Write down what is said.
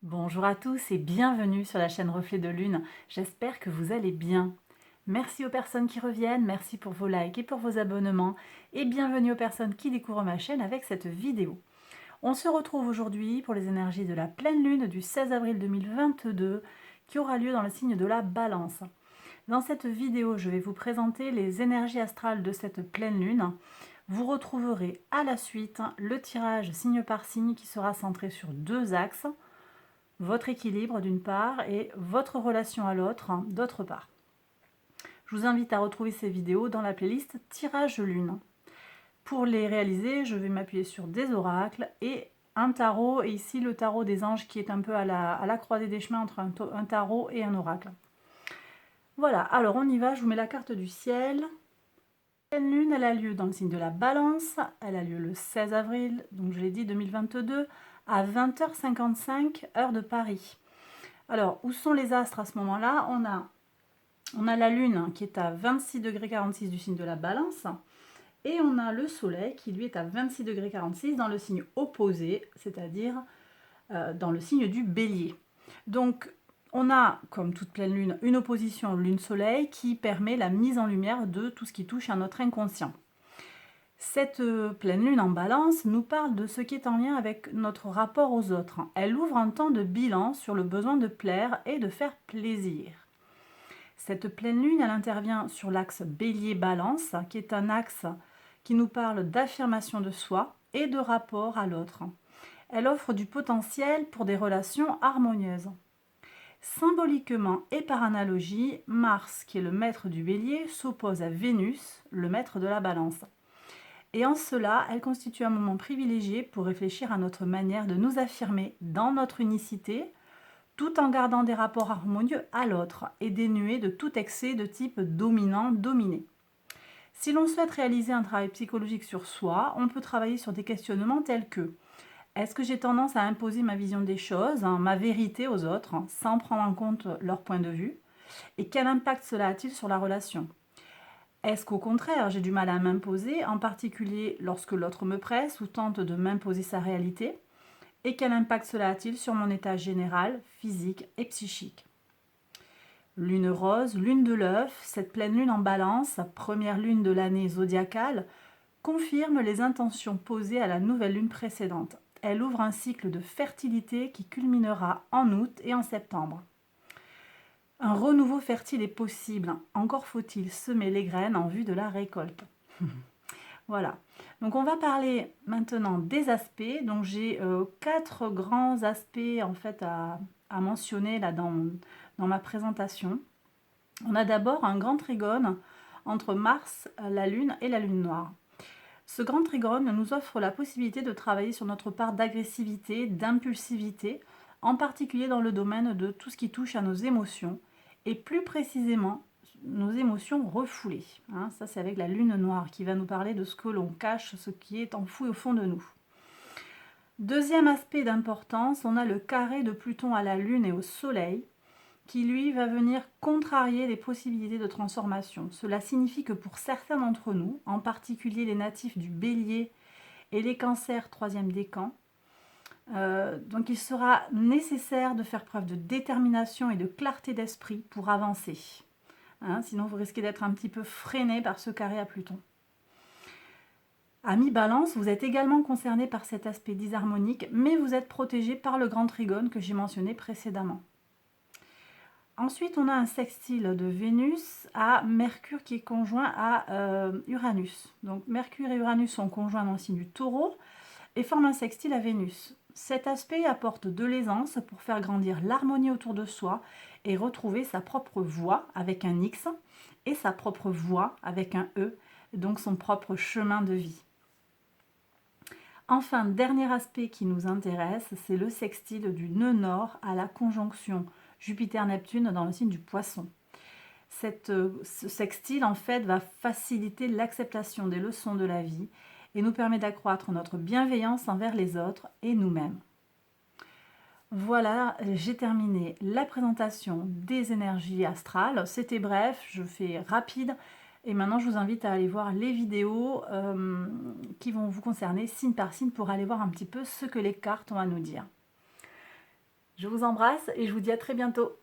Bonjour à tous et bienvenue sur la chaîne Reflet de Lune. J'espère que vous allez bien. Merci aux personnes qui reviennent, merci pour vos likes et pour vos abonnements et bienvenue aux personnes qui découvrent ma chaîne avec cette vidéo. On se retrouve aujourd'hui pour les énergies de la pleine lune du 16 avril 2022 qui aura lieu dans le signe de la Balance. Dans cette vidéo, je vais vous présenter les énergies astrales de cette pleine lune. Vous retrouverez à la suite le tirage signe par signe qui sera centré sur deux axes, votre équilibre d'une part et votre relation à l'autre d'autre part. Je vous invite à retrouver ces vidéos dans la playlist Tirage Lune. Pour les réaliser, je vais m'appuyer sur des oracles et un tarot, et ici le tarot des anges qui est un peu à la croisée des chemins entre un tarot et un oracle. Voilà, alors on y va, je vous mets la carte du ciel. La pleine lune, elle a lieu dans le signe de la Balance, elle a lieu le 16 avril, donc je l'ai dit 2022, à 20h55 heure de Paris. Alors, où sont les astres à ce moment-là? On a la Lune qui est à 26 degrés 46 du signe de la Balance, et on a le Soleil qui lui est à 26 degrés 46 dans le signe opposé, c'est-à-dire dans le signe du Bélier. Donc, on a, comme toute pleine lune, une opposition Lune-Soleil qui permet la mise en lumière de tout ce qui touche à notre inconscient. Cette pleine lune en Balance nous parle de ce qui est en lien avec notre rapport aux autres. Elle ouvre un temps de bilan sur le besoin de plaire et de faire plaisir. Cette pleine lune, elle intervient sur l'axe Bélier-Balance, qui est un axe qui nous parle d'affirmation de soi et de rapport à l'autre. Elle offre du potentiel pour des relations harmonieuses. Symboliquement et par analogie, Mars, qui est le maître du Bélier, s'oppose à Vénus, le maître de la Balance. Et en cela, elle constitue un moment privilégié pour réfléchir à notre manière de nous affirmer dans notre unicité, tout en gardant des rapports harmonieux à l'autre et dénués de tout excès de type dominant-dominé. Si l'on souhaite réaliser un travail psychologique sur soi, on peut travailler sur des questionnements tels que: est-ce que j'ai tendance à imposer ma vision des choses, ma vérité aux autres, sans prendre en compte leur point de vue? Et quel impact cela a-t-il sur la relation? Est-ce qu'au contraire, j'ai du mal à m'imposer, en particulier lorsque l'autre me presse ou tente de m'imposer sa réalité? Et quel impact cela a-t-il sur mon état général, physique et psychique? Lune rose, lune de l'œuf, cette pleine lune en Balance, première lune de l'année zodiacale, confirme les intentions posées à la nouvelle lune précédente. Elle ouvre un cycle de fertilité qui culminera en août et en septembre. Un renouveau fertile est possible, encore faut-il semer les graines en vue de la récolte. Voilà, donc on va parler maintenant des aspects. Donc j'ai 4 grands aspects en fait à mentionner là dans ma présentation. On a d'abord un grand trigone entre Mars, la Lune et la Lune noire. Ce grand trigone nous offre la possibilité de travailler sur notre part d'agressivité, d'impulsivité, en particulier dans le domaine de tout ce qui touche à nos émotions, et plus précisément nos émotions refoulées. Ça, c'est avec la lune noire qui va nous parler de ce que l'on cache, ce qui est enfoui au fond de nous. Deuxième aspect d'importance, on a le carré de Pluton à la Lune et au Soleil, qui lui va venir contrarier les possibilités de transformation. Cela signifie que pour certains d'entre nous, en particulier les natifs du Bélier et les cancers troisième décan, donc il sera nécessaire de faire preuve de détermination et de clarté d'esprit pour avancer. Sinon vous risquez d'être un petit peu freiné par ce carré à Pluton. À mi-balance, vous êtes également concerné par cet aspect disharmonique, mais vous êtes protégé par le grand trigone que j'ai mentionné précédemment. Ensuite, on a un sextile de Vénus à Mercure qui est conjoint à Uranus. Donc Mercure et Uranus sont conjoints dans le signe du Taureau et forment un sextile à Vénus. Cet aspect apporte de l'aisance pour faire grandir l'harmonie autour de soi et retrouver sa propre voix avec un X et sa propre voix avec un E, donc son propre chemin de vie. Enfin, dernier aspect qui nous intéresse, c'est le sextile du nœud nord à la conjonction Jupiter-Neptune dans le signe du Poisson. Ce sextile, en fait, va faciliter l'acceptation des leçons de la vie et nous permet d'accroître notre bienveillance envers les autres et nous-mêmes. Voilà, j'ai terminé la présentation des énergies astrales. C'était bref, je fais rapide. Et maintenant, je vous invite à aller voir les vidéos qui vont vous concerner signe par signe pour aller voir un petit peu ce que les cartes ont à nous dire. Je vous embrasse et je vous dis à très bientôt.